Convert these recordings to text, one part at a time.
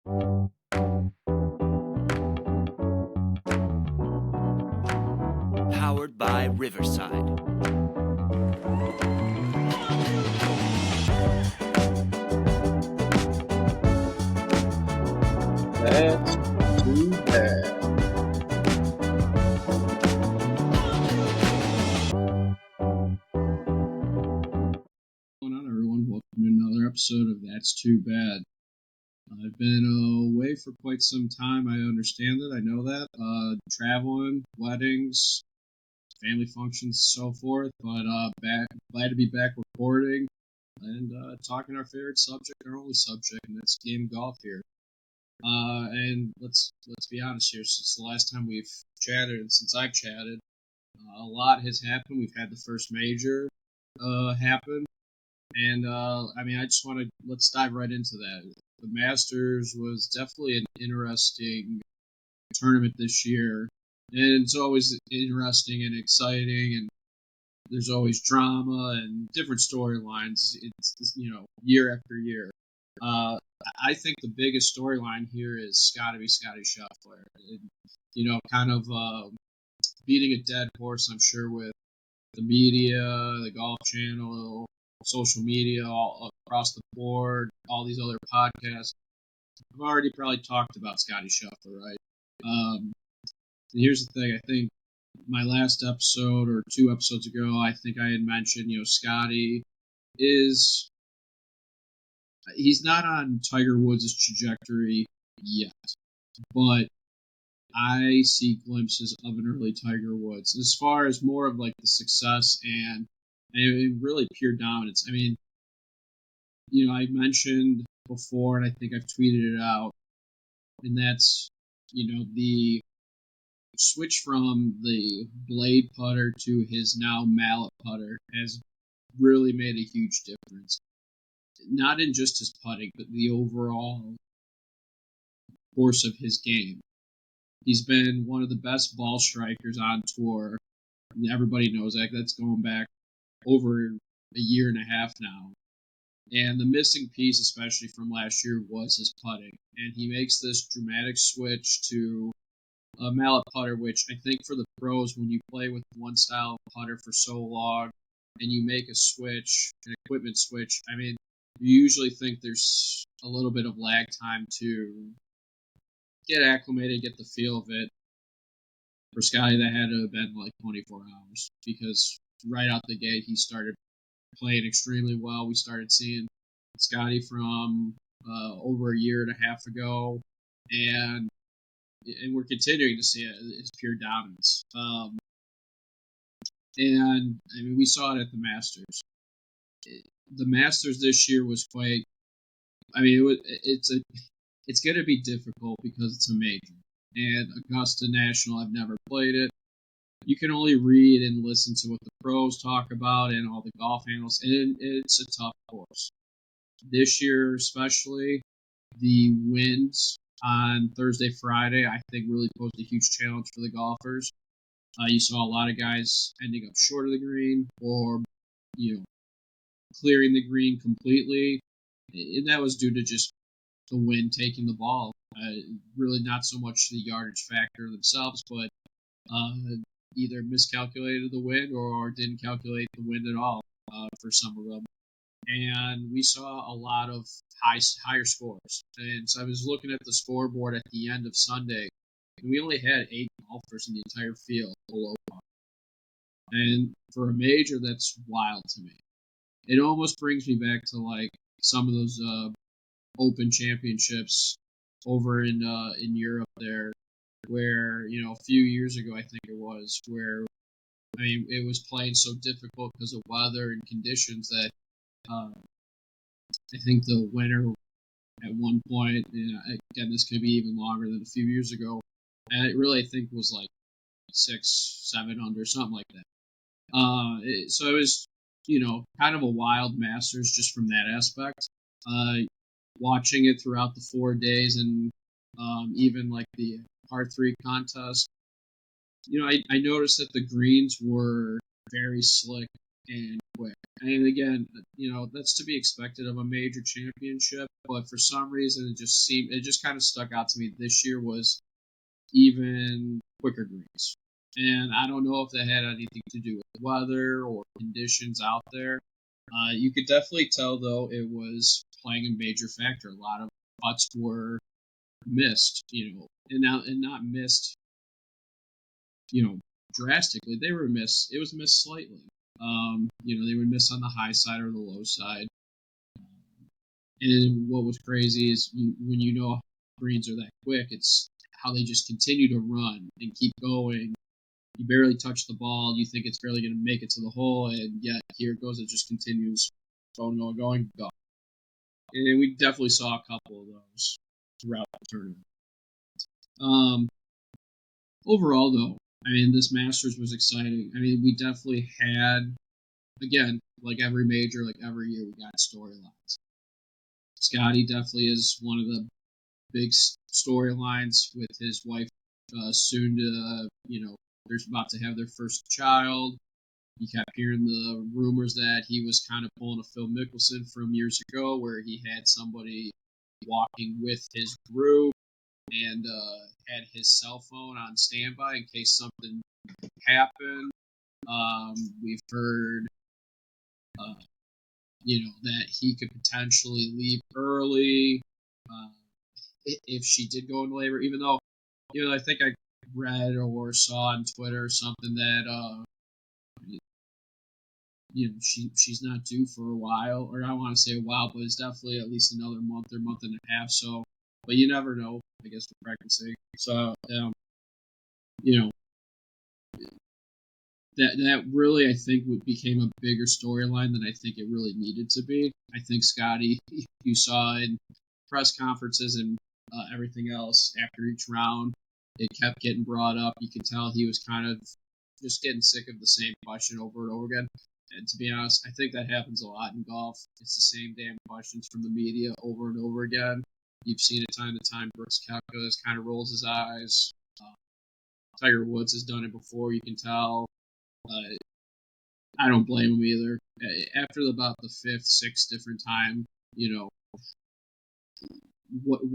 Powered by Riverside. That's too bad. What's going on, everyone? Welcome to another episode of That's Too Bad. I've been away for quite some time. I understand that. I know that. Traveling, weddings, family functions, so forth. But glad to be back recording and talking our favorite subject, our only subject, and that's game golf here. And let's be honest here. Since the last time we've chatted, since I've chatted, a lot has happened. We've had the first major happen, and I just want to let's dive right into that. The Masters was definitely an interesting tournament this year, and it's always interesting and exciting, and there's always drama and different storylines. It's year after year. I think the biggest storyline here is got to be Scottie Scheffler. Kind of beating a dead horse, I'm sure, with the media, the Golf Channel, social media, all across the board, all these other podcasts. I've already probably talked about Scottie Scheffler, right? Here's the thing. I think my last episode or 2 episodes ago, I think I had mentioned, Scottie is... He's not on Tiger Woods' trajectory yet, but I see glimpses of an early Tiger Woods as far as more of like the success and really pure dominance. I mean, I mentioned before, and I think I've tweeted it out, and that's, the switch from the blade putter to his now mallet putter has really made a huge difference. Not in just his putting, but the overall course of his game. He's been one of the best ball strikers on tour. Everybody knows that. That's going back over a year and a half now. And the missing piece, especially from last year, was his putting. And he makes this dramatic switch to a mallet putter, which I think for the pros, when you play with one style of putter for so long and you make a switch, an equipment switch, I mean, you usually think there's a little bit of lag time to get acclimated, get the feel of it. For Scottie, that had to have been like 24 hours because right out the gate, he started playing extremely well. We started seeing Scottie from over a year and a half ago, and we're continuing to see it. It's pure dominance. And I mean, we saw it at the Masters. The Masters this year was quite. I mean, it's going to be difficult because it's a major. And Augusta National, I've never played it. You can only read and listen to what the pros talk about and all the golf analysts, and it's a tough course. This year, especially, the winds on Thursday, Friday, I think really posed a huge challenge for the golfers. You saw a lot of guys ending up short of the green or, clearing the green completely. And that was due to just the wind taking the ball. Really not so much the yardage factor themselves, but either miscalculated the wind or didn't calculate the wind at all for some of them. And we saw a lot of higher scores. And so I was looking at the scoreboard at the end of Sunday, and we only had 8 golfers in the entire field below par. And for a major, that's wild to me. It almost brings me back to like some of those Open championships over in Europe there, where a few years ago I think it was, where it was playing so difficult because of weather and conditions that I think the winner at one point, and again this could be even longer than a few years ago, and it really I think was like 6-7 under, something like that. So it was kind of a wild Masters just from that aspect. Watching it throughout the 4 days and even like the par 3 contest, I noticed that the greens were very slick and quick. And again, that's to be expected of a major championship. But for some reason, it just kind of stuck out to me. This year was even quicker greens, and I don't know if that had anything to do with weather or conditions out there. You could definitely tell, though, it was playing a major factor. A lot of putts were missed, and not missed, drastically. They were missed. It was missed slightly. They would miss on the high side or the low side. And what was crazy is when greens are that quick, it's how they just continue to run and keep going. You barely touch the ball. You think it's barely going to make it to the hole, and yet here it goes. It just continues going. And we definitely saw a couple of those throughout the tournament. Overall, though, this Masters was exciting. We definitely had, again, like every major, like every year, we got storylines. Scotty definitely is one of the big storylines with his wife soon to, they're about to have their first child. You kept hearing the rumors that he was kind of pulling a Phil Mickelson from years ago where he had somebody walking with his group and had his cell phone on standby in case something happened. We've heard, that he could potentially leave early if she did go into labor, even though, I think I read or saw on Twitter or something that, she's not due for a while, or I don't want to say a while, but it's definitely at least another month or month and a half. So, but you never know, I guess, with pregnancy. So, that really, I think, became a bigger storyline than I think it really needed to be. I think Scotty, you saw in press conferences and everything else after each round, it kept getting brought up. You could tell he was kind of just getting sick of the same question over and over again. And to be honest, I think that happens a lot in golf. It's the same damn questions from the media over and over again. You've seen it time to time. Brooks Koepka kind of rolls his eyes. Tiger Woods has done it before, you can tell. I don't blame him either. After about the fifth, sixth different time,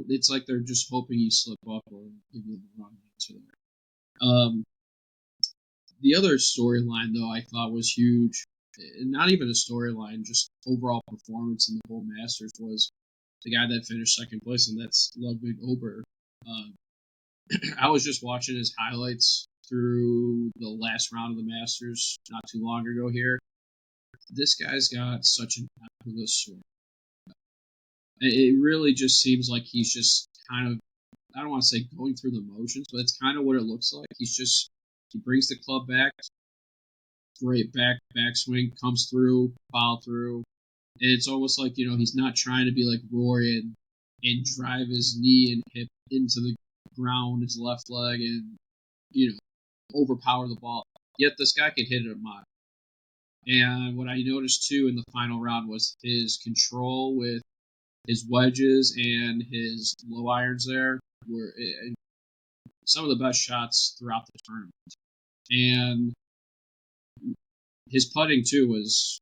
it's like they're just hoping you slip up or give you the wrong answer there. The other storyline, though, I thought was huge. Not even a storyline, just overall performance in the whole Masters was the guy that finished second place, and that's Ludwig Oberg. I was just watching his highlights through the last round of the Masters not too long ago here. This guy's got such an effortless swing. It really just seems like he's just kind of, I don't want to say going through the motions, but it's kind of what it looks like. He brings the club back, great backswing, comes through, follow through, and it's almost like, he's not trying to be like Rory and drive his knee and hip into the ground, his left leg, and, overpower the ball. Yet this guy can hit it a mile. And what I noticed, too, in the final round was his control with his wedges and his low irons there were some of the best shots throughout the tournament. And his putting, too, was,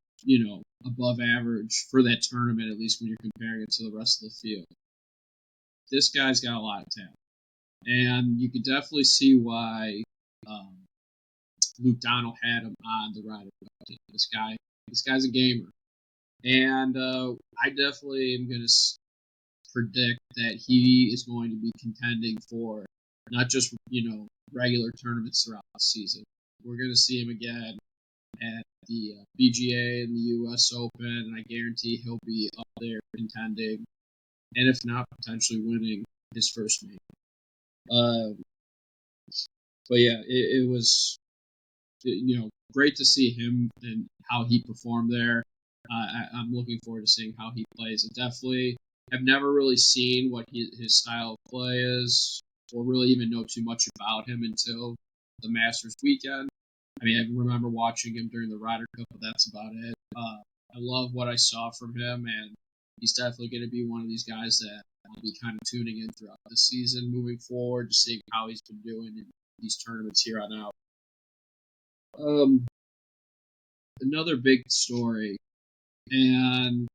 above average for that tournament, at least when you're comparing it to the rest of the field. This guy's got a lot of talent. And you could definitely see why Luke Donald had him on the Ryder Cup. This guy's a gamer. And I definitely am going to predict that he is going to be contending for not just, regular tournaments throughout the season. We're going to see him again at the PGA and the U.S. Open, and I guarantee he'll be up there contending, and if not, potentially winning his first major. But yeah, it was, great to see him and how he performed there. I'm looking forward to seeing how he plays. I definitely have never really seen what his style of play is, or really even know too much about him until the Masters weekend. I remember watching him during the Ryder Cup, but that's about it. I love what I saw from him, and he's definitely going to be one of these guys that I'll be kind of tuning in throughout the season moving forward to see how he's been doing in these tournaments here on out. Another big story And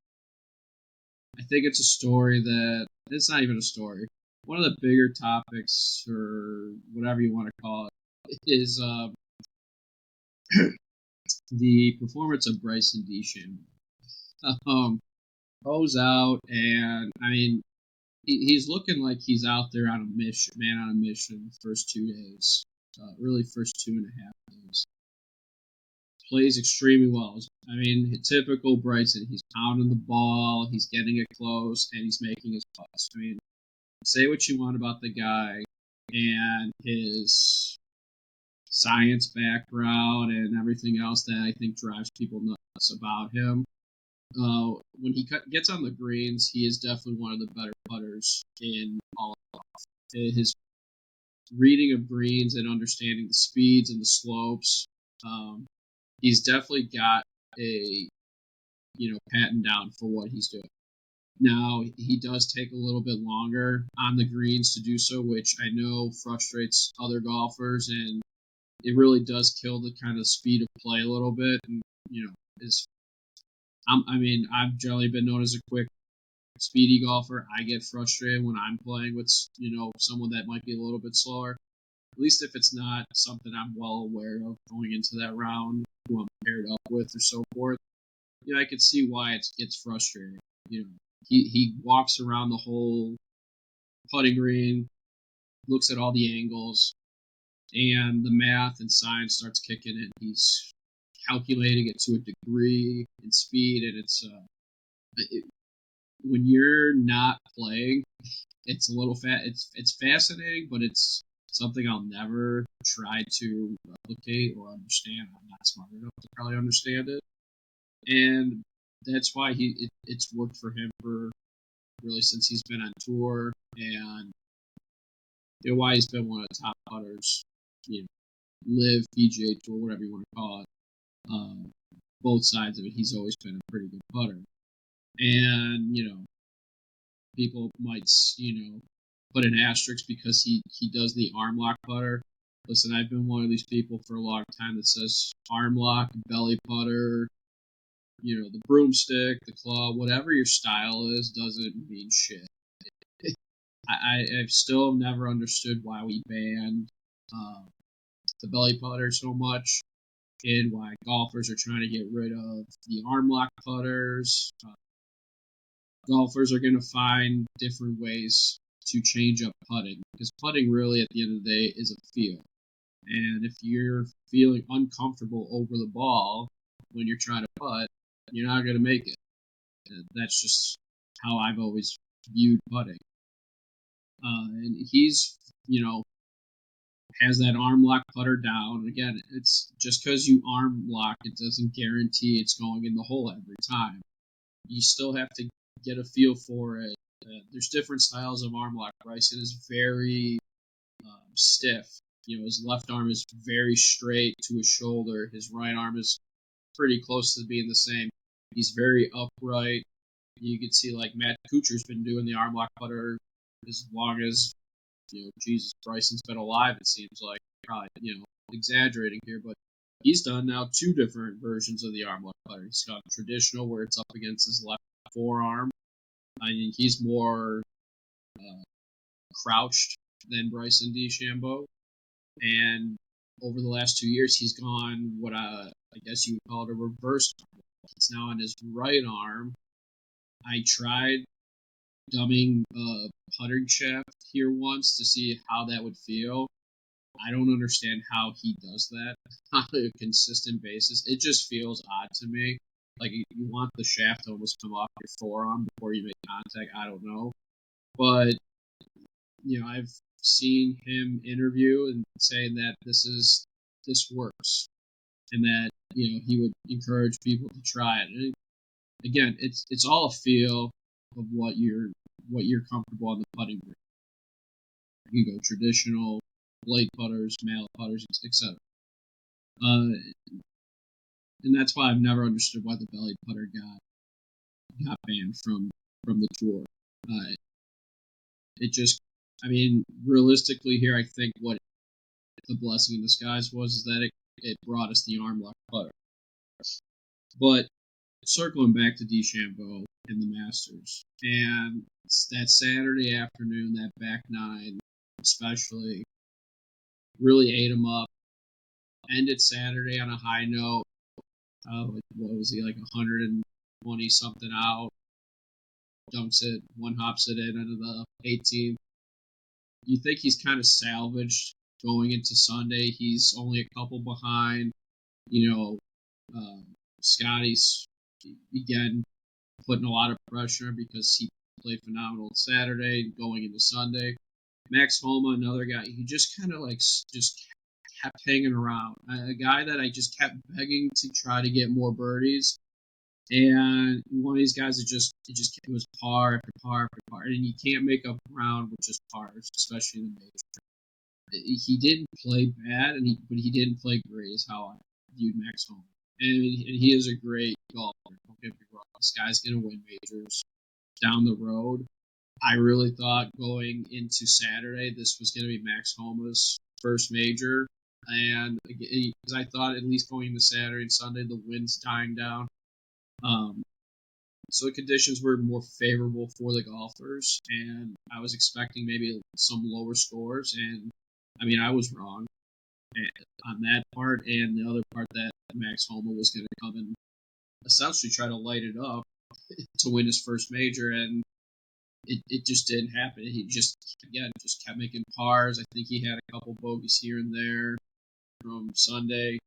I think it's a story that it's not even a story. One of the bigger topics, or whatever you want to call it, is the performance of Bryson DeChambeau. Goes out, and I mean, he's looking like he's out there on a mission, man on a mission. The first 2 days, really first 2.5 days, plays extremely well. I mean, typical Bryson. He's pounding the ball, he's getting it close, and he's making his putts. I mean, say what you want about the guy and his science background and everything else that I think drives people nuts about him. When he gets on the greens, he is definitely one of the better putters in all of golf. His reading of greens and understanding the speeds and the slopes, he's definitely got a patent down for what he's doing. Now, he does take a little bit longer on the greens to do so, which I know frustrates other golfers, and it really does kill the kind of speed of play a little bit. And I've generally been known as a quick, speedy golfer. I get frustrated when I'm playing with someone that might be a little bit slower. At least if it's not something I'm well aware of going into that round, who I'm paired up with, or so forth. I could see why it gets frustrating. He walks around the whole putting green, looks at all the angles, and the math and science starts kicking in. He's calculating it to a degree in speed, and when you're not playing, it's a little it's fascinating, but it's something I'll never try to replicate or understand. I'm not smart enough to probably understand it, and that's why it's worked for him for really since he's been on tour, and why he's been one of the top putters, live PGA Tour, whatever you want to call it. Both sides of it, he's always been a pretty good putter, and people might put an asterisk because he does the arm lock putter. Listen, I've been one of these people for a long time that says arm lock, belly putter, the broomstick, the claw, whatever your style is, doesn't mean shit. I've still never understood why we banned the belly putter so much, and why golfers are trying to get rid of the arm lock putters. Golfers are going to find different ways to change up putting, because putting really at the end of the day is a feel. And if you're feeling uncomfortable over the ball when you're trying to putt, you're not going to make it. That's just how I've always viewed putting. And he's, has that arm lock putter down. Again, it's just because you arm lock, it doesn't guarantee it's going in the hole every time. You still have to get a feel for it. There's different styles of arm lock. Bryson is very stiff. His left arm is very straight to his shoulder. His right arm is pretty close to being the same. He's very upright. You can see like Matt Kuchar's been doing the arm lock putter as long as Jesus, Bryson's been alive. It seems like, probably exaggerating here, but he's done now 2 different versions of the arm lock putter. He's got traditional where it's up against his left forearm. I mean, he's more crouched than Bryson DeChambeau, and over the last 2 years, he's gone what I guess you would call it a reverse arm. It's now on his right arm. I tried dumbing a putting shaft here once to see how that would feel. I don't understand how he does that on a consistent basis. It just feels odd to me. Like you want the shaft to almost come off your forearm before you make contact. I don't know. But, I've seen him interview and saying that this works. And that, he would encourage people to try it. And again, it's all a feel of what you're comfortable on the putting green. You go traditional, blade putters, mallet putters, etc. And that's why I've never understood why the belly putter got banned from the tour. It just, realistically here, I think what the blessing in disguise was is that it brought us the arm lock putter. But circling back to DeChambeau in the Masters, and that Saturday afternoon, that back nine especially, really ate him up. Ended Saturday on a high note. What was he, like 120 something out? Dunks it, one hops it in into the 18th. You think he's kind of salvaged going into Sunday. He's only a couple behind. Scotty's, again, putting a lot of pressure because he played phenomenal Saturday going into Sunday. Max Homa, another guy, he just kind of just kept hanging around. A guy that I just kept begging to try to get more birdies. And one of these guys it was par after par after par. And you can't make up ground with just pars, especially in the major. He didn't play bad, but he didn't play great, is how I viewed Max Homa. And he is a great golfer. Don't get me wrong. This guy's going to win majors down the road. I really thought going into Saturday this was going to be Max Homa's first major. And because I thought at least going into Saturday and Sunday, the wind's dying down. So the conditions were more favorable for the golfers. And I was expecting maybe some lower scores. And, I was wrong on that part, and the other part that Max Homa was going to come and essentially try to light it up to win his first major, and it just didn't happen. He just kept making pars. I think he had a couple bogeys here and there from Sunday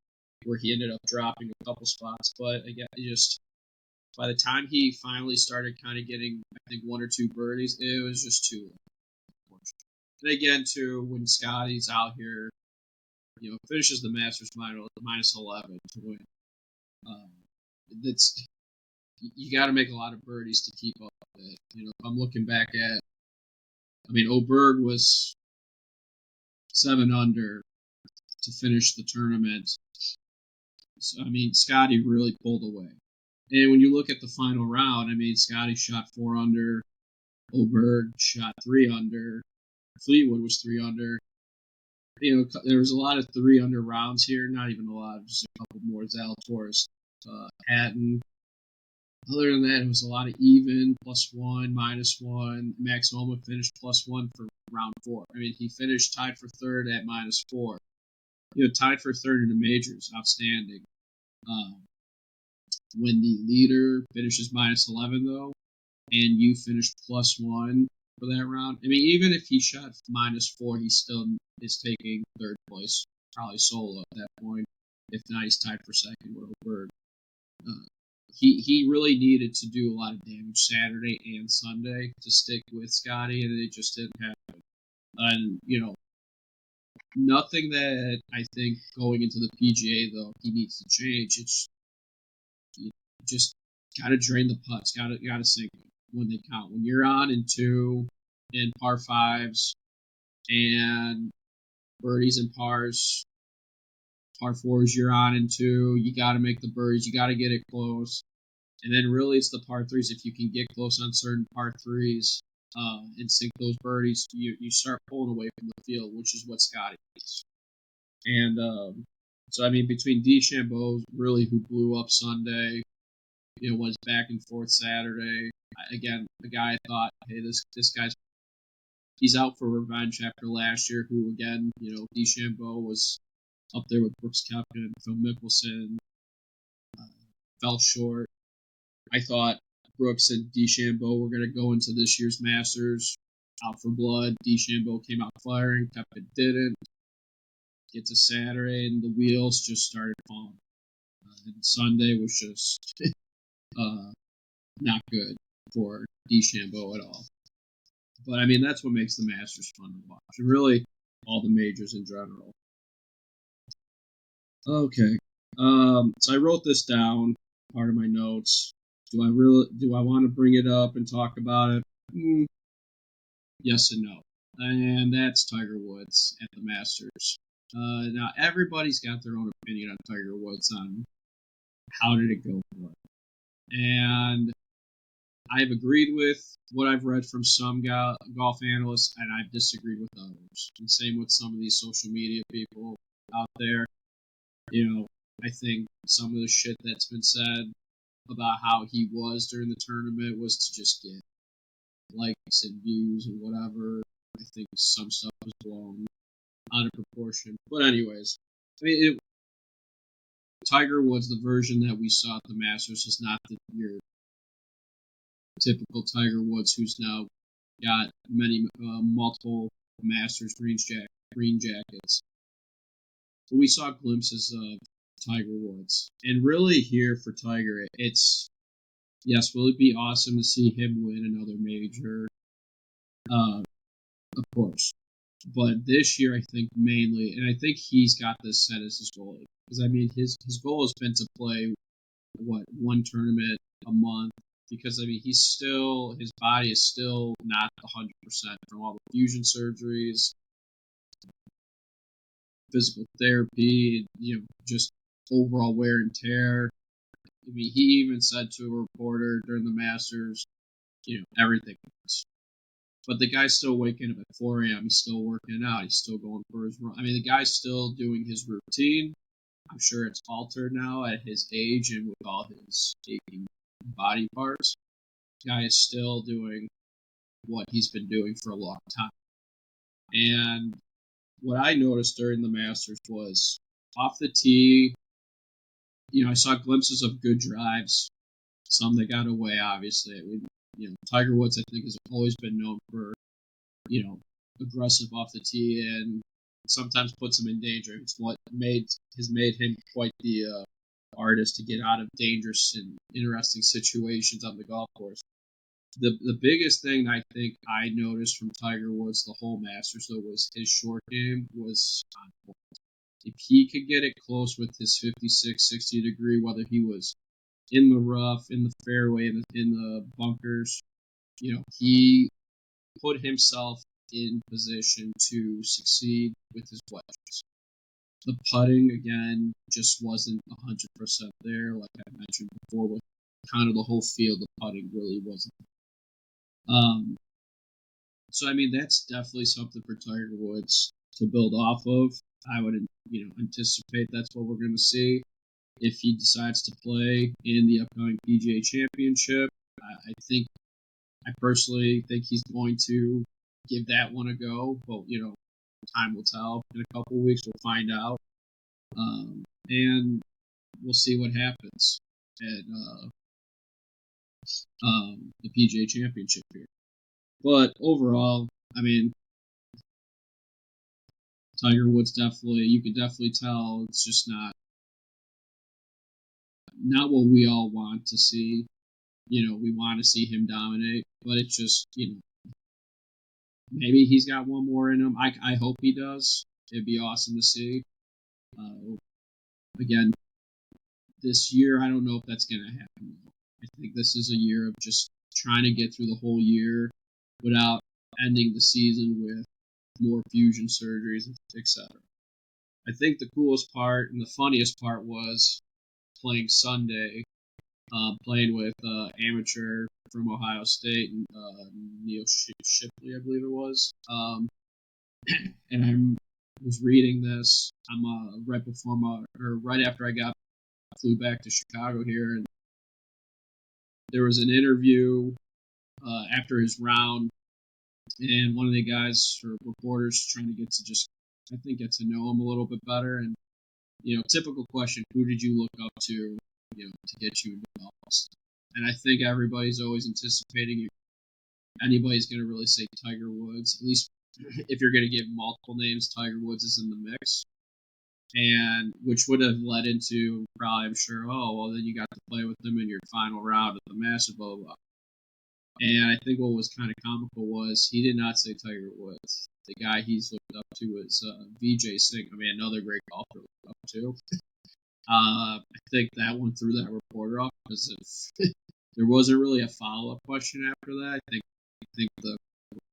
where he ended up dropping a couple spots, but again, by the time he finally started kind of getting, I think, one or two birdies, it was just too late. And again, too, when Scotty's out here, finishes the Masters minus 11 to win. You got to make a lot of birdies to keep up with it. I'm looking back at, Aberg was 7 under to finish the tournament. So, Scotty really pulled away. And when you look at the final round, Scotty shot 4 under, Aberg shot 3 under, Fleetwood was 3 under. There was a lot of 3 under rounds here. Not even a lot, just a couple more. Zalatoris, Hatton. Other than that, it was a lot of even, +1, -1. Max Homa finished +1 for round 4. He finished tied for third at -4. Tied for third in the majors, outstanding. When the leader finishes -11, though, and you finish +1 for that round, even if he shot -4, he still is taking third place, probably solo at that point. If not, he's tied for second with Aberg. He really needed to do a lot of damage Saturday and Sunday to stick with Scotty, and it just didn't happen. And, nothing that I think going into the PGA, though, he needs to change. It's you just got to drain the putts, got to sink them when they count. When you're on in 2 and par 5s and birdies and pars, par 4s you're on in 2, you got to make the birdies, you got to get it close. And then really it's the par 3s. If you can get close on certain par 3s and sink those birdies, you start pulling away from the field, which is what Scotty is. And between DeChambeau, really, who blew up Sunday, was back and forth Saturday. Again, the guy I thought, hey, this guy's he's out for revenge after last year. Who again, DeChambeau was up there with Brooks Koepka and Phil Mickelson. Fell short. I thought Brooks and DeChambeau were going to go into this year's Masters out for blood. DeChambeau came out firing. Koepka didn't. Get to Saturday, and the wheels just started falling. And Sunday was just not good for DeChambeau at all. But, that's what makes the Masters fun to watch. And really, all the majors in general. Okay. So I wrote this down, part of my notes. Do I want to bring it up and talk about it? Yes and no. And that's Tiger Woods at the Masters. Now, everybody's got their own opinion on Tiger Woods on how did it go for him. And I've agreed with what I've read from some golf analysts, and I've disagreed with others. And same with some of these social media people out there. I think some of the shit that's been said about how he was during the tournament was to just get likes and views and whatever. I think some stuff was blown out of proportion. But anyways, I mean, Tiger Woods, the version that we saw at the Masters, is not your typical Tiger Woods who's now got multiple Masters green jackets. But we saw glimpses of Tiger Woods. And really here for Tiger, yes, will it be awesome to see him win another major? Of course. But this year, I think mainly, and I think he's got this set as his goal. Because, I mean, his goal has been to play, one tournament a month. Because, I mean, his body is still not 100% from all the fusion surgeries, physical therapy, just overall wear and tear. I mean, he even said to a reporter during the Masters, everything hurts. But the guy's still waking up at 4 a.m. He's still working out. He's still going for his run. I mean, the guy's still doing his routine. I'm sure it's altered now at his age and with all his aching body parts. The guy is still doing what he's been doing for a long time. And what I noticed during the Masters was off the tee, I saw glimpses of good drives. Some that got away, obviously. Tiger Woods, I think, has always been known for, aggressive off the tee and sometimes puts him in danger. It's what has made him quite the artist to get out of dangerous and interesting situations on the golf course. The biggest thing I think I noticed from Tiger Woods the whole Masters, though, was his short game was on point. If he could get it close with his 56, 60 degree, whether he was in the rough, in the fairway, in the bunkers, he put himself in position to succeed with his wedges. The putting, again, just wasn't 100% there. Like I mentioned before, with kind of the whole field, the putting really wasn't. So, I mean, that's definitely something for Tiger Woods to build off of. I would, anticipate that's what we're going to see if he decides to play in the upcoming PGA Championship. I personally think he's going to give that one a go. But, time will tell. In a couple of weeks, we'll find out. And we'll see what happens at the PGA Championship here. But overall, I mean, Tiger Woods you can definitely tell it's just not what we all want to see. We want to see him dominate, but it's just, maybe he's got one more in him. I hope he does. It'd be awesome to see. Again, this year, I don't know if that's going to happen. I think this is a year of just trying to get through the whole year without ending the season with more fusion surgeries, etc. I think the coolest part and the funniest part was playing Sunday, playing with amateur from Ohio State, Neil Shipley, I believe it was. And I was reading this. I'm right after I flew back to Chicago here, and there was an interview after his round, and one of the guys or reporters trying to get to know him a little bit better, and typical question: who did you look up to, to get you into golf? And I think everybody's always anticipating anybody's going to really say Tiger Woods. At least if you're going to give multiple names, Tiger Woods is in the mix. And which would have led into probably, I'm sure, then you got to play with them in your final round of the Masters, blah, blah, blah. And I think what was kind of comical was he did not say Tiger Woods. The guy he's looked up to is Vijay Singh. I mean, another great golfer to look up to. I think that one threw that reporter off because if there wasn't really a follow-up question after that, I think the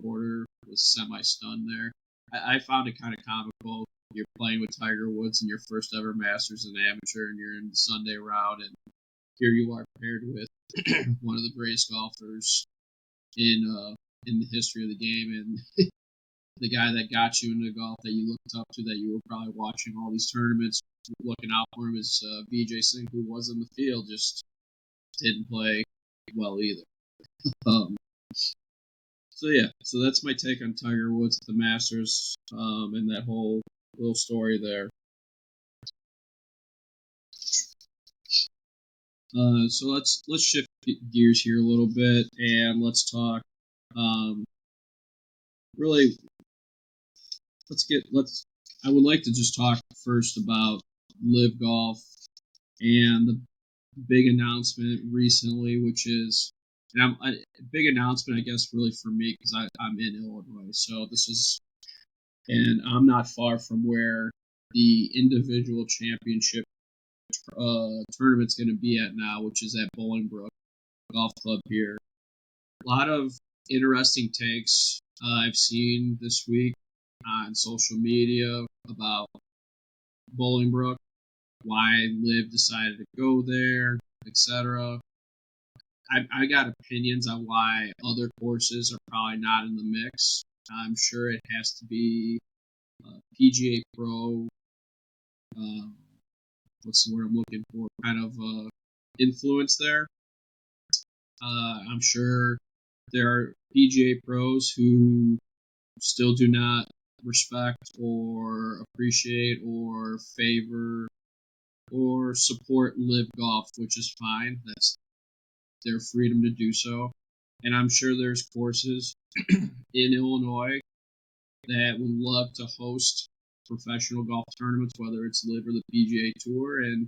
reporter was semi-stunned there. I found it kind of comical. You're playing with Tiger Woods in your first ever Masters as an amateur, and you're in the Sunday round, and here you are paired with one of the greatest golfers in the history of the game, and the guy that got you into golf that you looked up to, that you were probably watching all these tournaments, looking out for him, is Vijay Singh, who was in the field just didn't play well either. So that's my take on Tiger Woods at the Masters, and that whole little story there. So let's shift gears here a little bit, and let's talk. Really, I would like to just talk first about Live Golf and the big announcement recently, which is a big announcement, I guess, really for me because I'm in Illinois, so and I'm not far from where the individual championship tournament's going to be at now, which is at Bolingbrook Golf Club here. A lot of interesting takes I've seen this week on social media about Bolingbrook, why Liv decided to go there, etc. I got opinions on why other courses are probably not in the mix. I'm sure it has to be PGA Pro, what's the word I'm looking for, kind of influence there. I'm sure there are PGA pros who still do not respect or appreciate or favor or support Live Golf, which is fine. That's their freedom to do so. And I'm sure there's courses in Illinois that would love to host professional golf tournaments, whether it's Live or the PGA Tour. And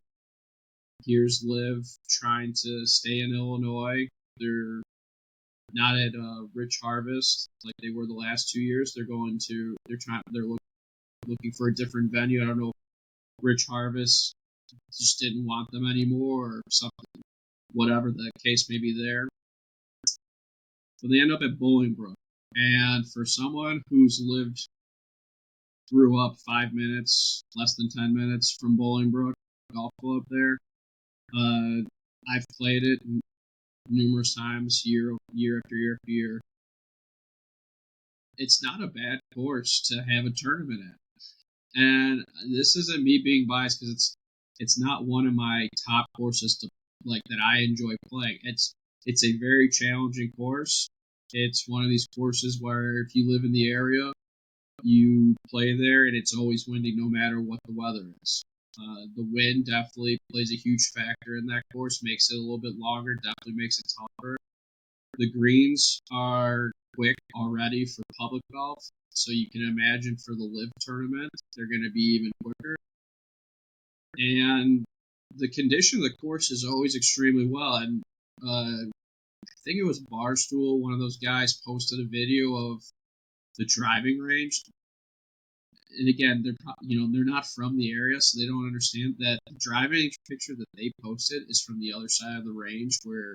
here's Live trying to stay in Illinois. They're not at Rich Harvest like they were the last 2 years. They're looking for a different venue. I don't know if Rich Harvest just didn't want them anymore or something, whatever the case may be there. So they end up at Bolingbrook. And for someone who's grew up 5 minutes, less than 10 minutes from Bolingbrook Golf Club there, I've played it numerous times, year after year after year. It's not a bad course to have a tournament at. And this isn't me being biased because it's not one of my top courses that I enjoy playing. It's a very challenging course. It's one of these courses where if you live in the area, you play there, and it's always windy no matter what the weather is. The wind definitely plays a huge factor in that course, makes it a little bit longer, definitely makes it tougher. The greens are quick already for public golf, so you can imagine for the Live tournament, they're going to be even quicker. And the condition of the course is always extremely well. And I think it was Barstool, one of those guys, posted a video of the driving range. And again, they're not from the area, so they don't understand that the driving picture that they posted is from the other side of the range, where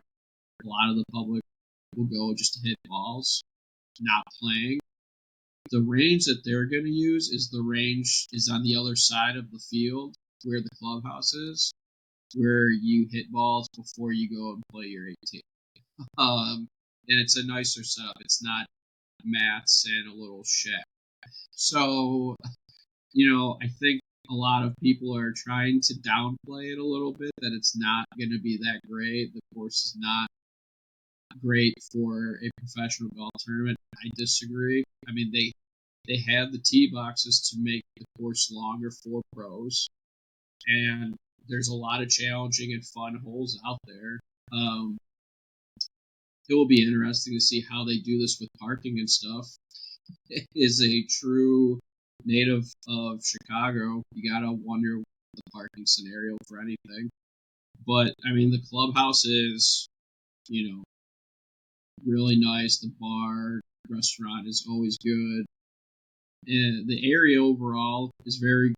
a lot of the public will go just to hit balls, not playing. The range that they're going to use is on the other side of the field, where the clubhouse is, where you hit balls before you go and play your 18. And it's a nicer setup. It's not mats and a little shack. So, I think a lot of people are trying to downplay it a little bit, that it's not going to be that great. The course is not great for a professional golf tournament. I disagree. I mean, they have the tee boxes to make the course longer for pros, and there's a lot of challenging and fun holes out there. It will be interesting to see how they do this with parking and stuff. It is a true native of Chicago. You gotta wonder the parking scenario for anything. But I mean, the clubhouse is, really nice. The bar, restaurant is always good. And the area overall is very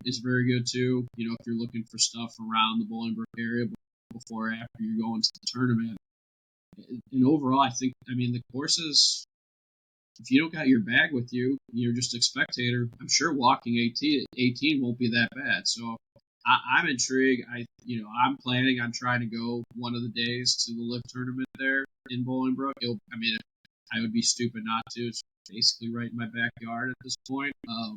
good too. If you're looking for stuff around the Bolingbrook area before or after you're going to the tournament. And overall, I think, the courses, if you don't got your bag with you, you're just a spectator, I'm sure walking 18 won't be that bad. So I'm intrigued. I'm planning on trying to go one of the days to the Live tournament there in Bolingbrook. I would be stupid not to. It's basically right in my backyard at this point. I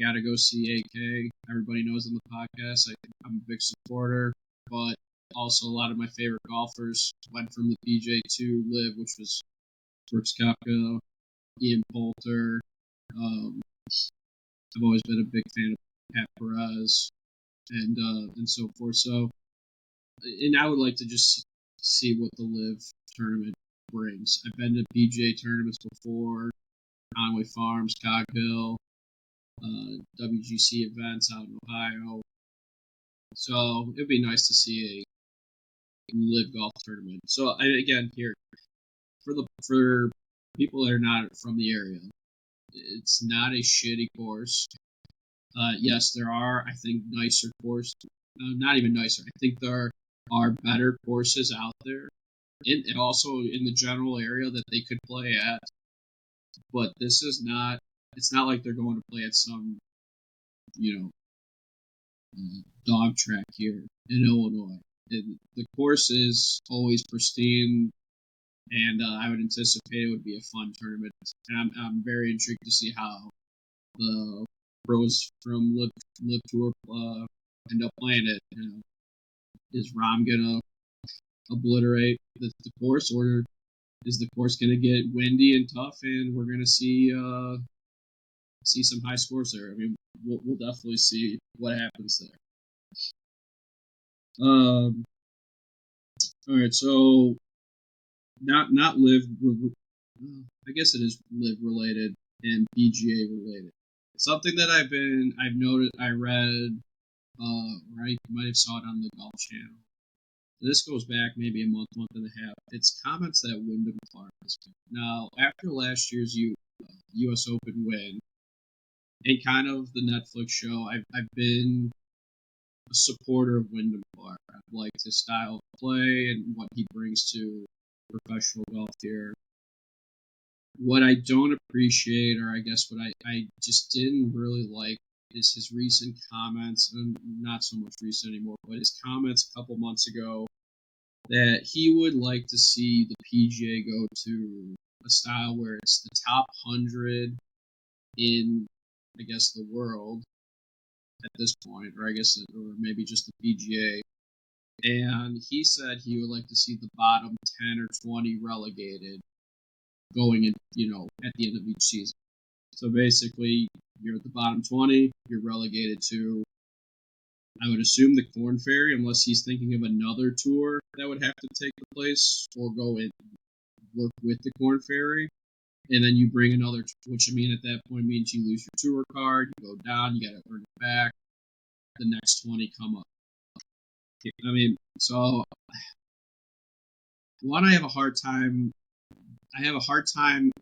got to go see AK. Everybody knows on the podcast I'm a big supporter, but also a lot of my favorite golfers went from the PJ to Live, which was Brooks Koepka, Ian Poulter. I've always been a big fan of Pat Perez and so forth. So, and I would like to just see what the Live tournament brings. I've been to PGA tournaments before, Conway Farms, Cog Hill, WGC events out in Ohio. So it'd be nice to see a Live golf tournament. So again, here for people that are not from the area, it's not a shitty course. Yes, there are, I think, nicer courses. Not even nicer. I think there are better courses out there, and also in the general area that they could play at. But this is not. It's not like they're going to play at some, dog track here in Illinois. The course is always pristine, and I would anticipate it would be a fun tournament. And I'm very intrigued to see how the pros from Live Tour end up playing it. Is Rahm gonna obliterate the course, or is the course gonna get windy and tough, and we're gonna see some high scores there? I mean, we'll definitely see what happens there. All right, so not Live. I guess it is Live related and PGA related. Something that I've noted, I read, right? You might have saw it on the Golf Channel. This goes back maybe a month and a half. It's comments that Wyndham Clark has made. Now, after last year's U.S. Open win, and kind of the Netflix show, I've been a supporter of Wyndham Clark. I've liked his style of play and what he brings to professional golf here. What I don't appreciate, or I guess what I just didn't really like, is his recent comments, and not so much recent anymore, but his comments a couple months ago that he would like to see the PGA go to a style where it's the top 100 in, I guess, the world at this point, or maybe just the PGA. And he said he would like to see the bottom 10 or 20 relegated going in, at the end of each season. So basically, you're at the bottom 20, you're relegated to, I would assume, the Korn Ferry, unless he's thinking of another tour that would have to take the place or go and work with the Korn Ferry. And then you bring another, which I mean at that point means you lose your tour card, you go down, you got to earn it back. The next 20 come up. I mean, so one, I have a hard time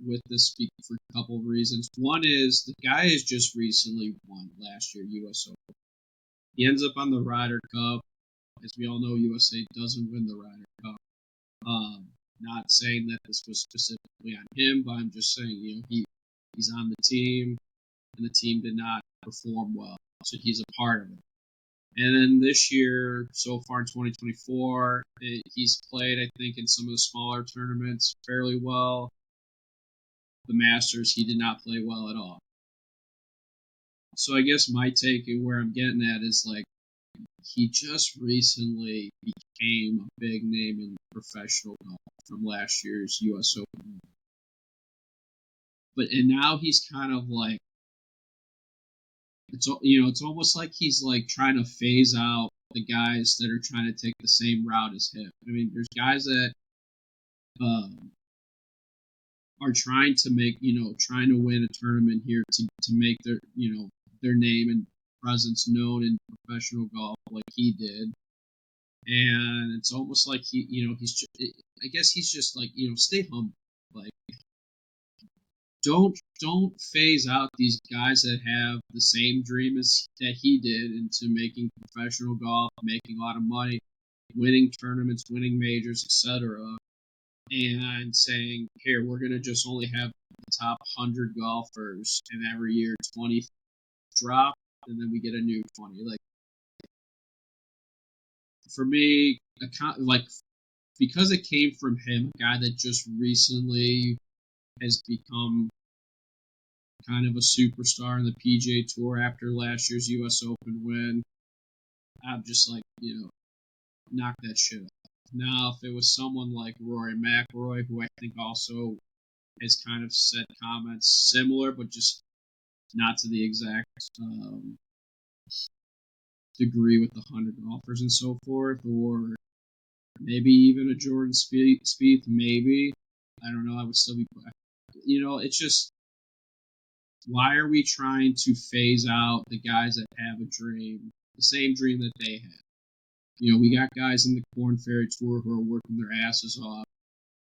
with this for a couple of reasons. One is the guy has just recently won last year U.S. Open. He ends up on the Ryder Cup. As we all know, USA doesn't win the Ryder Cup. Not saying that this was specifically on him, but I'm just saying, he's on the team, and the team did not perform well, so he's a part of it. And then this year, so far in 2024, he's played, I think, in some of the smaller tournaments fairly well. The Masters, he did not play well at all. So I guess my take and where I'm getting at is, like, he just recently became a big name in professional golf from last year's U.S. Open. And now he's kind of like, it's almost like he's like trying to phase out the guys that are trying to take the same route as him. I mean, there's guys that are trying to win a tournament here to make their name and presence known in professional golf like he did. And it's almost like I guess he's just like, stay humble. Like, don't phase out these guys that have the same dream as that he did into making professional golf, making a lot of money, winning tournaments, winning majors, etc. And saying, here, we're going to just only have the top 100 golfers, and every year 20 drop, and then we get a new 20. Like, for me, because it came from him, a guy that just recently has become kind of a superstar in the PGA Tour after last year's U.S. Open win, I'm just like, knock that shit off. Now, if it was someone like Rory McIlroy, who I think also has kind of said comments similar, but just not to the exact degree with the 100 golfers and so forth, or maybe even a Jordan Spieth, maybe. I don't know. I would still be, it's just, why are we trying to phase out the guys that have a dream, the same dream that they had? We got guys in the Korn Ferry Tour who are working their asses off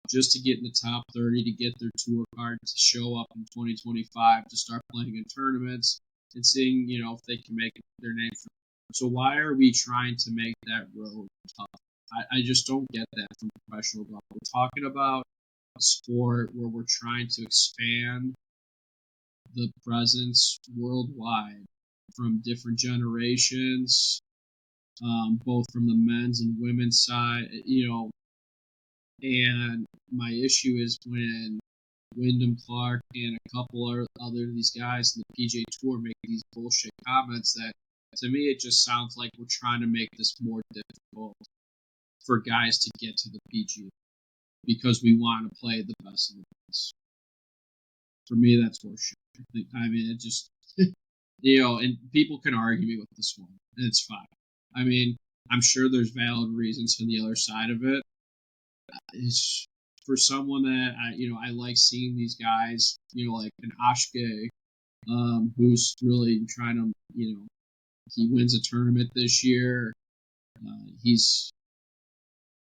just to get in the top 30, to get their tour card, to show up in 2025, to start playing in tournaments and seeing, if they can make their name. So why are we trying to make that road tough? I just don't get that from professional golf. We're talking about a sport where we're trying to expand the presence worldwide from different generations, both from the men's and women's side, and my issue is when Wyndham Clark and a couple other of these guys in the PGA Tour make these bullshit comments that, to me, it just sounds like we're trying to make this more difficult for guys to get to the PGA because we want to play the best of the best. For me, that's horseshit. I mean, it just, and people can argue me with this one, and it's fine. I mean, I'm sure there's valid reasons from the other side of it. It's for someone that I like seeing these guys, like an Ashke, who's really trying to, he wins a tournament this year. He's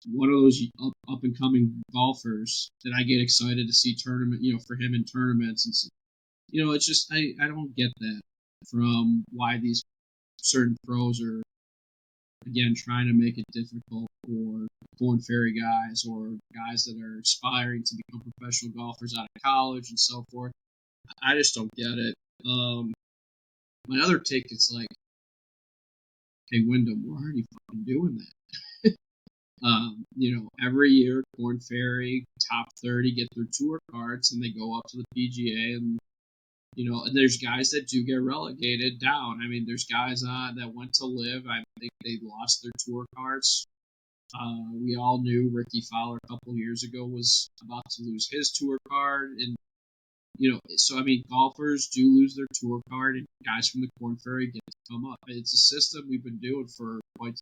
one of those up and coming golfers that I get excited to see tournament, for him in tournaments, and it's just I don't get that from why these certain pros are, again, trying to make it difficult for Korn Ferry guys or guys that are aspiring to become professional golfers out of college and so forth. I just don't get it. My other take is like, hey, Wyndham, we're already fucking doing that. Every year, Korn Ferry, top 30 get their tour cards and they go up to the PGA, and and there's guys that do get relegated down. I mean, there's guys that went to live. I think they lost their tour cards. We all knew Ricky Fowler a couple years ago was about to lose his tour card, and so I mean, golfers do lose their tour card, and guys from the Korn Ferry get to come up. It's a system we've been doing for quite,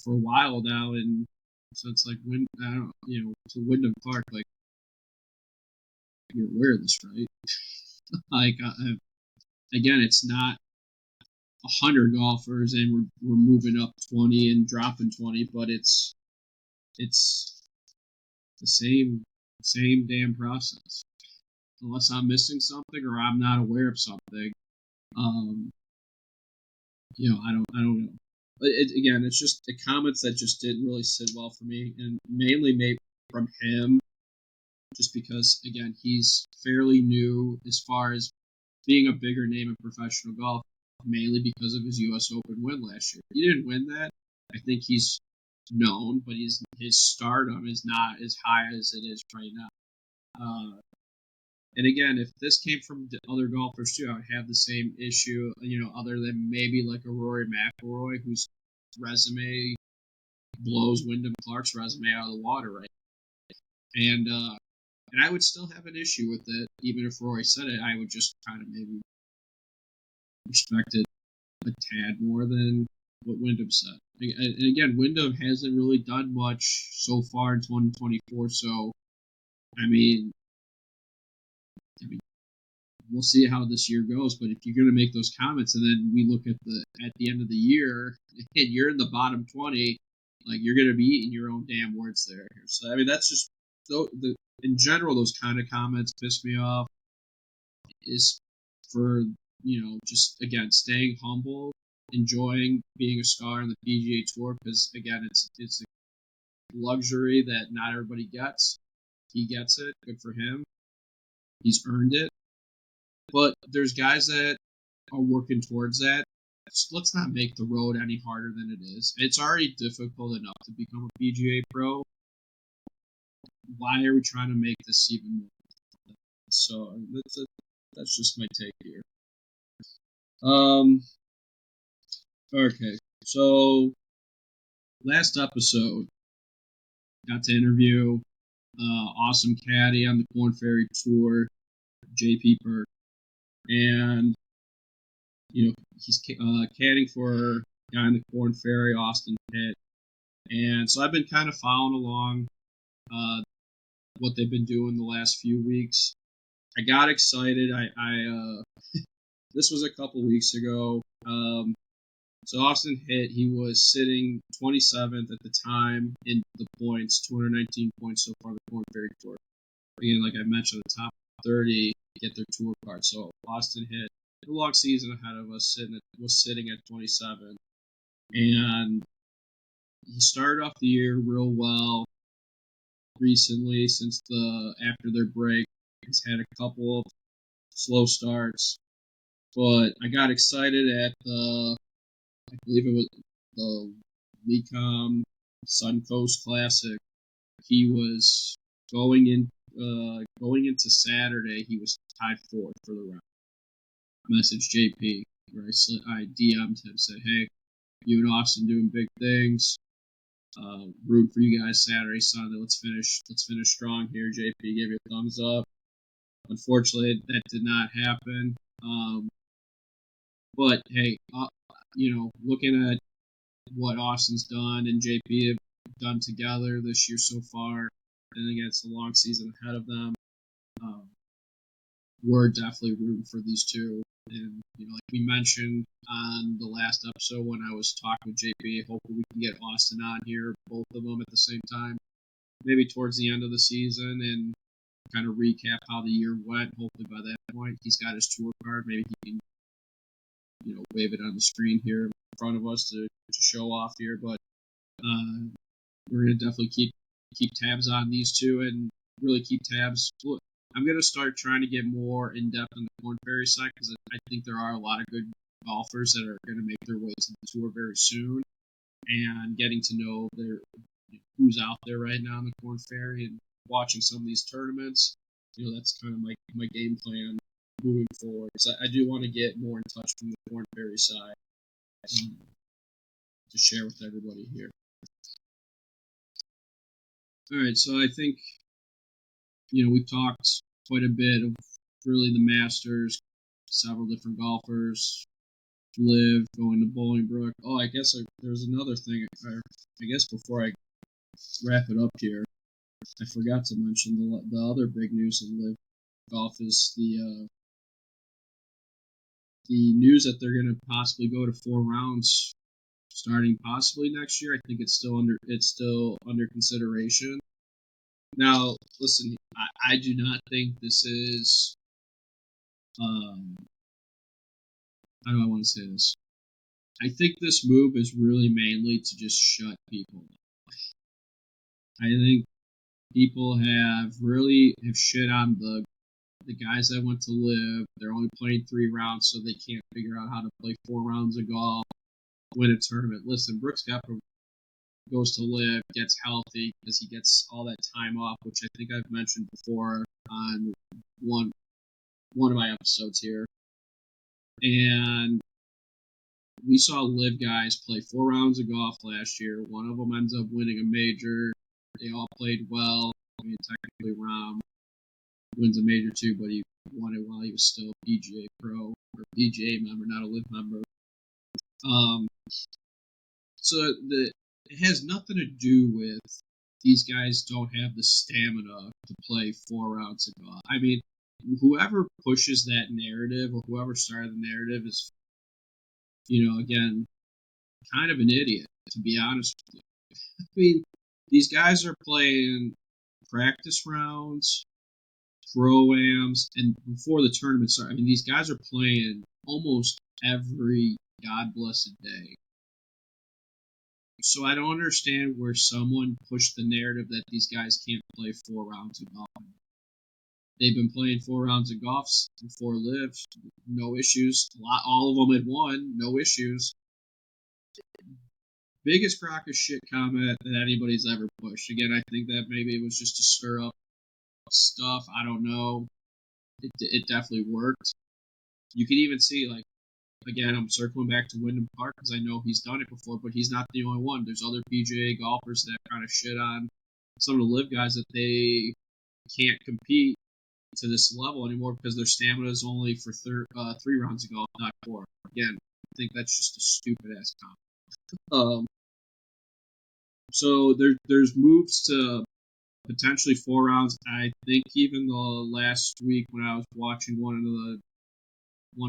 for a while now, and so it's like to Wyndham Clark, like, you're aware of this, right? Like, again, it's not 100 golfers and we're moving up 20 and dropping 20, but it's the same damn process. Unless I'm missing something or I'm not aware of something, I don't know. But again, it's just the comments that just didn't really sit well for me, and mainly maybe from him, just because, again, he's fairly new as far as being a bigger name in professional golf, mainly because of his U.S. Open win last year. He didn't win that. I think he's known, but his stardom is not as high as it is right now. And again, if this came from the other golfers too, I would have the same issue, other than maybe like a Rory McIlroy, whose resume blows Wyndham Clark's resume out of the water, right? And I would still have an issue with it, even if Rory said it. I would just kind of maybe respect it a tad more than what Wyndham said. And again, Wyndham hasn't really done much so far in 2024, so I mean, we'll see how this year goes. But if you're going to make those comments, and then we look at the end of the year, and you're in the bottom 20, like, you're going to be eating your own damn words there. So I mean, that's just in general, those kind of comments piss me off. Is for just, again, staying humble, enjoying being a star in the PGA Tour, because again, it's a luxury that not everybody gets. He gets it. Good for him. He's earned it. But there's guys that are working towards that. So let's not make the road any harder than it is. It's already difficult enough to become a PGA pro. Why are we trying to make this even more difficult? So that's just my take here. Okay, so last episode, got to interview awesome caddy on the Korn Ferry tour, JP Burke, and he's caddying for a guy on the Korn Ferry, Austin Hitt, and so I've been kind of following along what they've been doing the last few weeks. I got excited. I this was a couple weeks ago. So Austin Hitt, he was sitting 27th at the time in the points, 219 points so far the Korn Ferry Tour. Again, like I mentioned, the top 30 get their tour card. So Austin Hitt, a long season ahead of us, was sitting at 27, and he started off the year real well. Recently, since after their break, he's had a couple of slow starts, but I got excited at I believe it was the Lecom Suncoast Classic. He was going into Saturday. He was tied fourth for the round. Message JP where I DM'd him, said, "Hey, you and Austin doing big things. Root for you guys Saturday, Sunday. Let's finish strong here." JP gave you a thumbs up. Unfortunately, that did not happen. But hey, looking at what Austin's done and JP have done together this year so far, and again, it's a long season ahead of them. We're definitely rooting for these two. And, like we mentioned on the last episode when I was talking with JP, hopefully we can get Austin on here, both of them at the same time, maybe towards the end of the season, and kind of recap how the year went. Hopefully by that point, he's got his tour card. Maybe he can, wave it on the screen here in front of us to show off here. But we're going to definitely keep tabs on these two and really keep tabs. Look, I'm going to start trying to get more in-depth on the Korn Ferry side because I think there are a lot of good golfers that are going to make their way to the tour very soon, and getting to know who's out there right now on the Korn Ferry and watching some of these tournaments. That's kind of my game plan moving forward. Because I do want to get more in touch from the Korn Ferry side to share with everybody here. All right, so I think we've talked quite a bit of really the Masters, several different golfers, Liv, going to Bolingbrook. Oh, I guess there's another thing. I guess before I wrap it up here, I forgot to mention the other big news in Liv golf is the news that they're going to possibly go to 4 rounds starting possibly next year. I think it's still under consideration. Now, listen, I do not think this is, how do I want to say this? I think this move is really mainly to just shut people up. I think people have shit on the guys that went to Live. They're only playing 3 rounds, so they can't figure out how to play 4 rounds of golf, win a tournament. Listen, Brooks Koepka goes to Live, gets healthy because he gets all that time off, which I think I've mentioned before on one of my episodes here. And we saw Live guys play 4 rounds of golf last year. One of them ends up winning a major. They all played well. I mean, technically Rahm wins a major too, but he won it while he was still a PGA pro or PGA member, not a Live member. So it has nothing to do with these guys don't have the stamina to play 4 rounds of golf. I mean, whoever pushes that narrative or whoever started the narrative is, again, kind of an idiot, to be honest with you. I mean, these guys are playing practice rounds, pro-ams, and before the tournament starts, I mean, these guys are playing almost every God-blessed day. So I don't understand where someone pushed the narrative that these guys can't play 4 rounds of golf. They've been playing 4 rounds of golf before Live, no issues. All of them had won, no issues. Biggest crock of shit comment that anybody's ever pushed. Again, I think that maybe it was just to stir up stuff. I don't know. It definitely worked. You can even see, again, I'm circling back to Wyndham Clark because I know he's done it before, but he's not the only one. There's other PGA golfers that kind of shit on some of the live guys that they can't compete to this level anymore because their stamina is only for 3 rounds of golf, not 4. Again, I think that's just a stupid ass comment. So there's moves to potentially 4 rounds. I think even the last week when I was watching one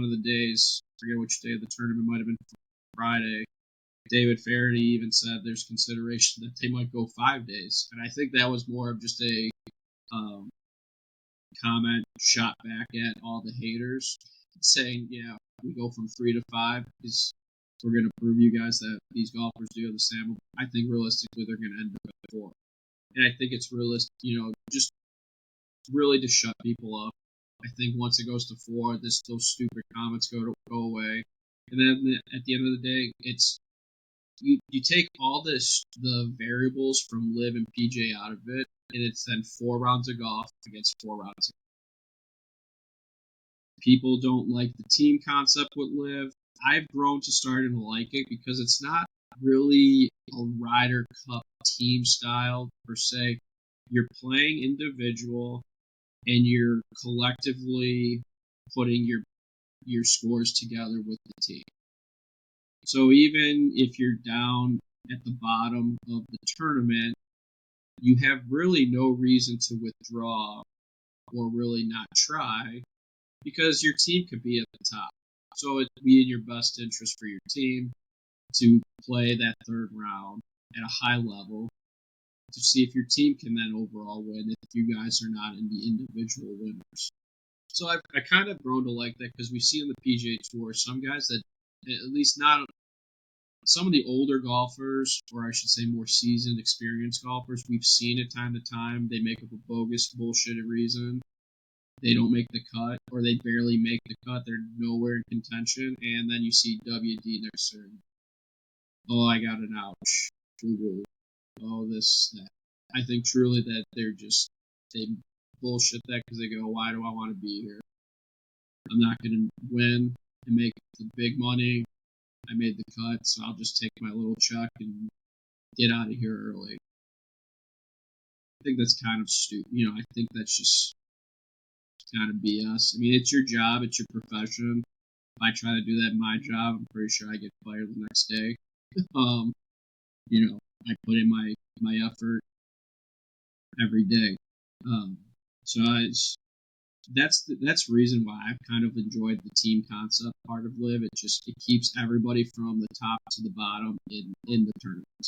of the days, I forget which day of the tournament, might have been Friday. David Faraday even said there's consideration that they might go 5 days, and I think that was more of just a comment shot back at all the haters, saying, yeah, we go from 3 to 5 because we're going to prove you guys that these golfers do have the stamina. I think realistically they're going to end up at 4. And I think it's realistic, just really to shut people up. I think once it goes to 4, those stupid comments go away. And then at the end of the day, it's you take all the variables from Live and PJ out of it, and it's then 4 rounds of golf against 4 rounds of golf. People don't like the team concept with Live. I've grown to starting to like it because it's not really a Ryder Cup team style per se. You're playing individual and you're collectively putting your scores together with the team. So even if you're down at the bottom of the tournament, you have really no reason to withdraw or really not try because your team could be at the top. So it'd be in your best interest for your team to play that 3rd round at a high level to see if your team can then overall win if you guys are not in the individual winners. So I kind of grown to like that because we see in the PGA Tour some guys that, at least not some of the older golfers, or I should say more seasoned, experienced golfers, we've seen it time to time. They make up a bogus, bullshitted reason. They don't make the cut, or they barely make the cut. They're nowhere in contention, and then you see WD next to them. Oh, I got an ouch. Oh, this, that. I think truly that they bullshit that because they go, why do I want to be here? I'm not going to win and make the big money. I made the cut, so I'll just take my little check and get out of here early. I think that's kind of stupid. I think that's just kind of BS. I mean, it's your job, it's your profession. If I try to do that in my job, I'm pretty sure I get fired the next day. I put in my effort every day. So that's the reason why I've kind of enjoyed the team concept part of Live. It keeps everybody from the top to the bottom in the tournament.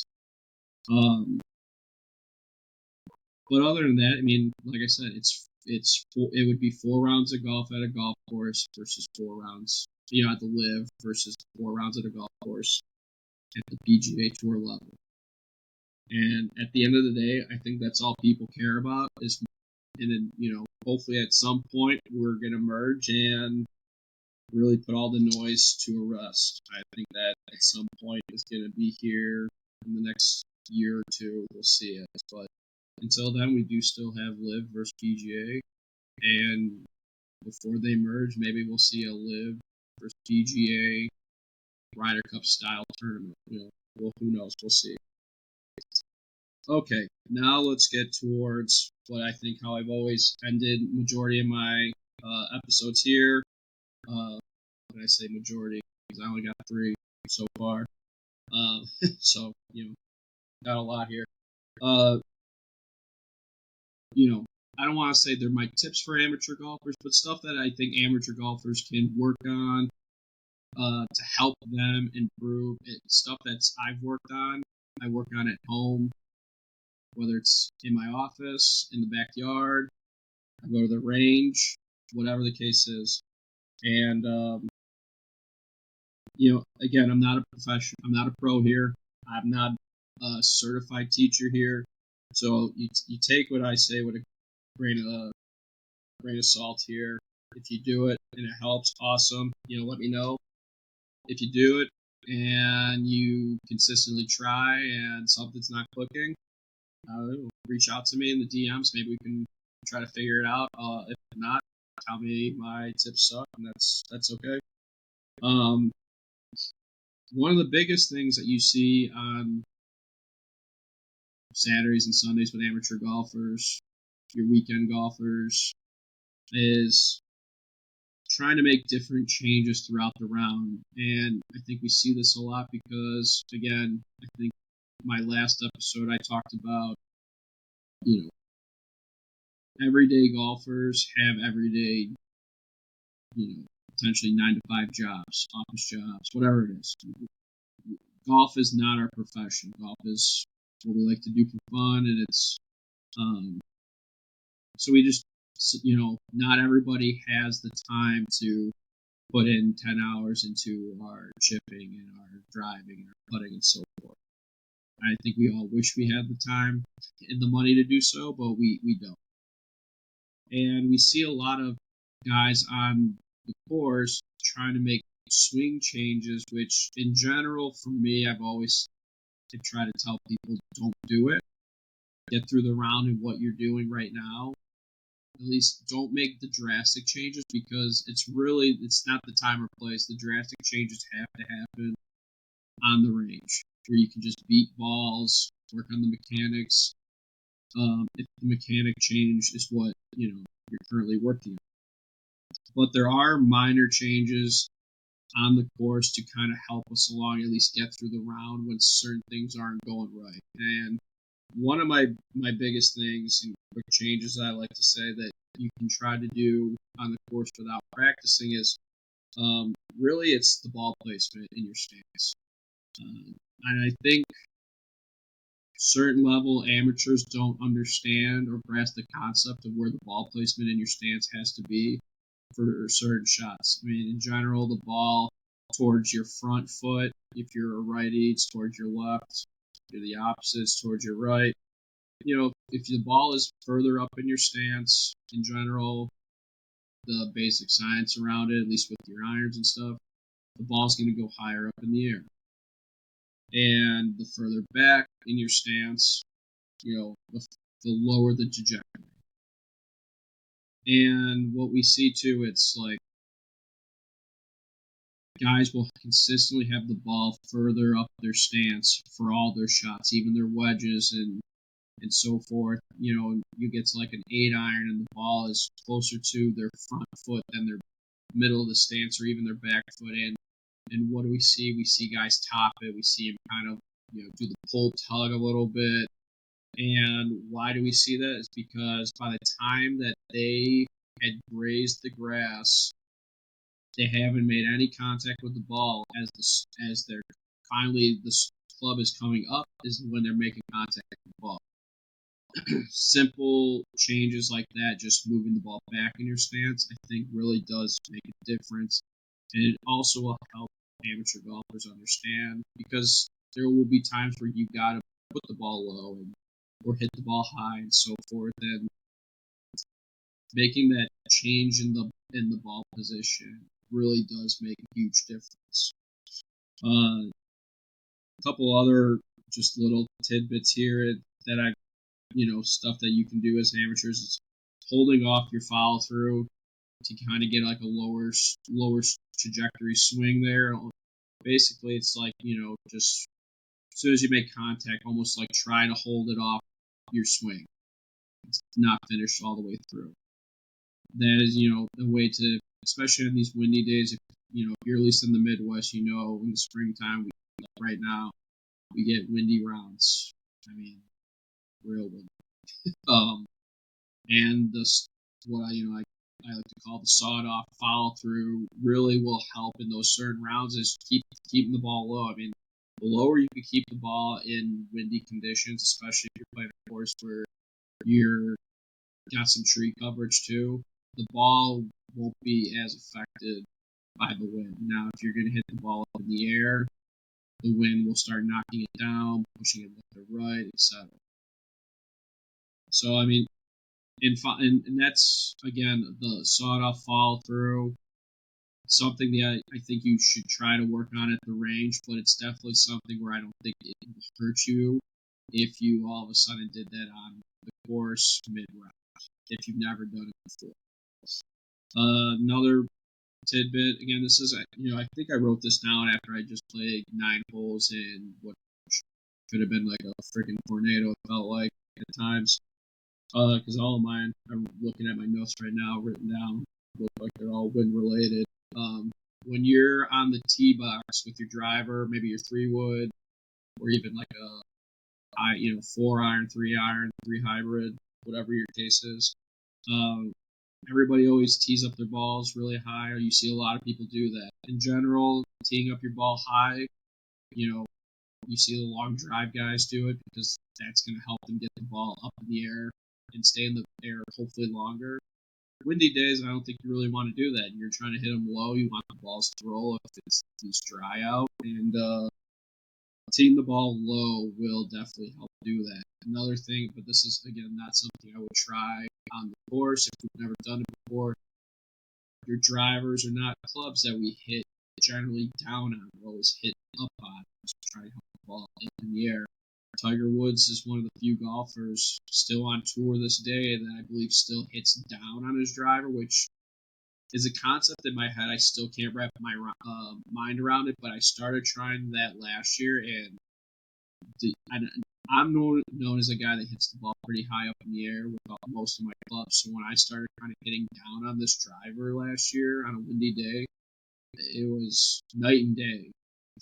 But other than that, I mean, like I said, it would be 4 rounds of golf at a golf course versus 4 rounds, at the Live versus 4 rounds at a golf course at the PGA Tour level. And at the end of the day, I think that's all people care about and then, hopefully at some point we're going to merge and really put all the noise to rest. I think that at some point it's going to be here in the next year or 2. We'll see it. But until then, we do still have Live versus PGA. And before they merge, maybe we'll see a Live versus PGA Ryder Cup style tournament. Well, who knows? We'll see. Okay, now let's get towards what I think how I've always ended majority of my episodes here. When I say majority, because I only got 3 so far. So, not a lot here. I don't want to say they're my tips for amateur golfers, but stuff that I think amateur golfers can work on to help them improve. Stuff that's I've worked on. I work on at home, whether it's in my office, in the backyard, I go to the range, whatever the case is. And, again, I'm not a professional. I'm not a pro here. I'm not a certified teacher here. So you take what I say with a grain of salt here. If you do it and it helps, awesome. Let me know. If you do it and you consistently try and something's not clicking, reach out to me in the DMs. Maybe we can try to figure it out. If not, tell me my tips suck, and that's okay. One of the biggest things that you see on Saturdays and Sundays with amateur golfers, your weekend golfers, is trying to make different changes throughout the round. And I think we see this a lot because, again, I think my last episode I talked about, everyday golfers have everyday, potentially 9-to-5 jobs, office jobs, whatever it is. Golf is not our profession. Golf is what we like to do for fun, and it's so we just, not everybody has the time to put in 10 hours into our chipping and our driving and our putting and so forth. I think we all wish we had the time and the money to do so, but we don't. And we see a lot of guys on the course trying to make swing changes, which in general, for me, I've always tried to tell people, don't do it. Get through the round and what you're doing right now. At least don't make the drastic changes because it's not the time or place. The drastic changes have to happen on the range where you can just beat balls, work on the mechanics. If the mechanic change is what you're currently working on. But there are minor changes on the course to kind of help us along, at least get through the round when certain things aren't going right. And one of my biggest things and quick changes that I like to say that you can try to do on the course without practicing is really it's the ball placement in your stance. And I think certain level amateurs don't understand or grasp the concept of where the ball placement in your stance has to be for certain shots. I mean, in general, the ball towards your front foot, if you're a righty, it's towards your left. If you're the opposites, towards your right. If the ball is further up in your stance, in general, the basic science around it, at least with your irons and stuff, the ball's going to go higher up in the air. And the further back in your stance, the lower the trajectory. And what we see too, it's like guys will consistently have the ball further up their stance for all their shots, even their wedges and so forth. You get to like an 8-iron and the ball is closer to their front foot than their middle of the stance or even their back foot. And what do we see? We see guys top it. We see them kind of do the pull tug a little bit. And why do we see that? It's because by the time that they had grazed the grass, they haven't made any contact with the ball as they're finally the club is coming up is when they're making contact with the ball. Simple changes like that, just moving the ball back in your stance, I think really does make a difference. And it also will help amateur golfers understand because there will be times where you got to put the ball low or hit the ball high and so forth, and making that change in the ball position really does make a huge difference. A couple other just little tidbits here that I, stuff that you can do as amateurs is holding off your follow through to kind of get like a lower trajectory swing there. Basically, it's like just as soon as you make contact, almost like try to hold it off your swing. It's not finished all the way through. That is, a way to, especially on these windy days, if you're at least in the Midwest, in the springtime, right now, we get windy rounds. I mean, real windy. And what I like to call the sawed-off follow-through really will help in those certain rounds is keeping the ball low. I mean, the lower you can keep the ball in windy conditions, especially if you're playing a course where you're got some tree coverage too, the ball won't be as affected by the wind. Now, if you're going to hit the ball up in the air, the wind will start knocking it down, pushing it left or right, etc. So, I mean, and that's, again, the sawed-off follow-through. Something that I think you should try to work on at the range, but it's definitely something where I don't think it will hurt you if you all of a sudden did that on the course mid-round, if you've never done it before. Another tidbit. Again, this is, I think I wrote this down after I just played 9 holes in what could have been like a freaking tornado, it felt like at times. Because all of mine, I'm looking at my notes right now, written down, look like they're all wind related. When you're on the tee box with your driver, maybe your 3-wood, or even like a 4-iron, 3-iron, 3 hybrid, whatever your case is. Everybody always tees up their balls really high, or you see a lot of people do that. In general, teeing up your ball high, you see the long drive guys do it because that's going to help them get the ball up in the air and stay in the air hopefully longer. Windy days, I don't think you really want to do that. You're trying to hit them low. You want the balls to roll if it's dry out. And teeing the ball low will definitely help do that. Another thing, but this is, again, not something I would try on the course if we've never done it before. Your drivers are not clubs that we hit generally down on. We always hit up on, just try to help the ball in the air. Tiger Woods is one of the few golfers still on tour this day that I believe still hits down on his driver, which is a concept in my head. I still can't wrap my mind around it, but I started trying that last year, and I'm known as a guy that hits the ball pretty high up in the air with most of my clubs. So when I started kind of hitting down on this driver last year on a windy day, it was night and day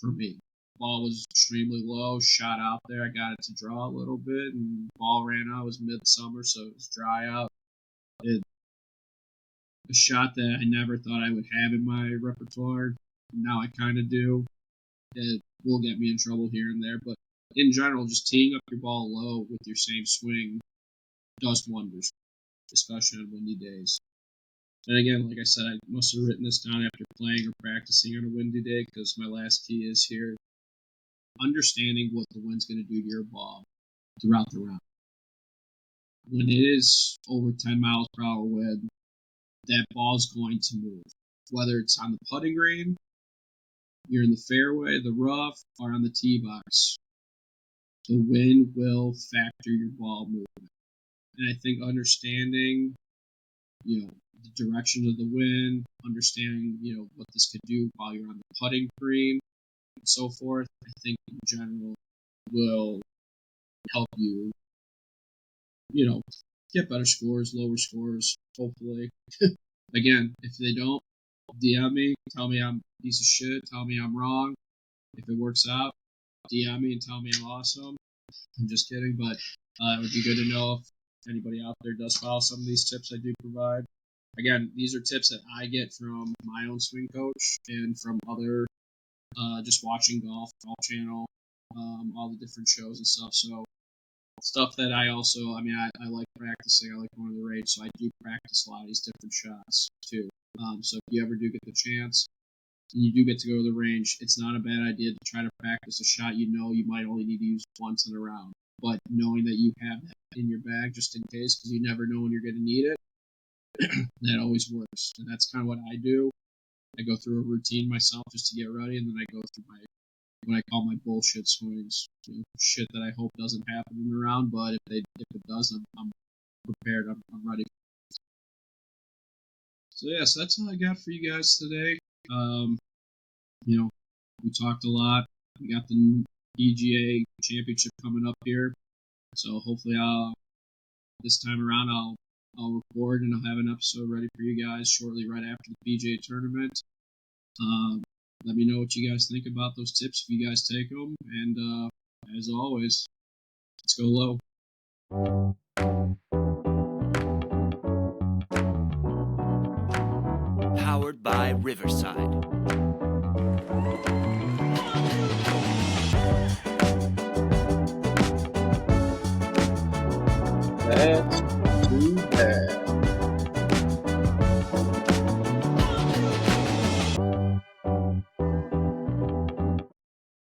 for me. Ball was extremely low, shot out there. I got it to draw a little bit, and ball ran out. It was midsummer, so it was dry out. A shot that I never thought I would have in my repertoire. Now I kind of do. It will get me in trouble here and there, but in general, just teeing up your ball low with your same swing does wonders, especially on windy days. And again, like I said, I must have written this down after playing or practicing on a windy day because my last key is here. Understanding what the wind's going to do to your ball throughout the round. When it is over 10 miles per hour wind, that ball's going to move. Whether it's on the putting green, you're in the fairway, the rough, or on the tee box, the wind will factor your ball movement. And I think understanding, the direction of the wind, understanding, what this could do while you're on the putting green, and so forth, I think in general will help you, get better scores, lower scores, hopefully. Again, if they don't, DM me, tell me I'm a piece of shit, tell me I'm wrong. If it works out, DM me and tell me I'm awesome. I'm just kidding, but it would be good to know if anybody out there does follow some of these tips I do provide. Again, these are tips that I get from my own swing coach and from other, just watching Golf Channel, all the different shows and stuff. So stuff that I also, I like practicing. I like going to the range, so I do practice a lot of these different shots too. So if you ever do get the chance, and you do get to go to the range, it's not a bad idea to try to practice a shot you might only need to use once in a round. But knowing that you have that in your bag just in case, because you never know when you're going to need it, that always works. And that's kind of what I do. I go through a routine myself just to get ready, and then I go through what I call my bullshit swings. Shit that I hope doesn't happen in the round, but if it does, I'm prepared. I'm ready. So that's all I got for you guys today. We talked a lot. We got the PGA Championship coming up here, so hopefully this time around I'll record and I'll have an episode ready for you guys shortly right after the PGA tournament. Let me know what you guys think about those tips if you guys take them, and as always, let's go low. Powered by Riverside. That's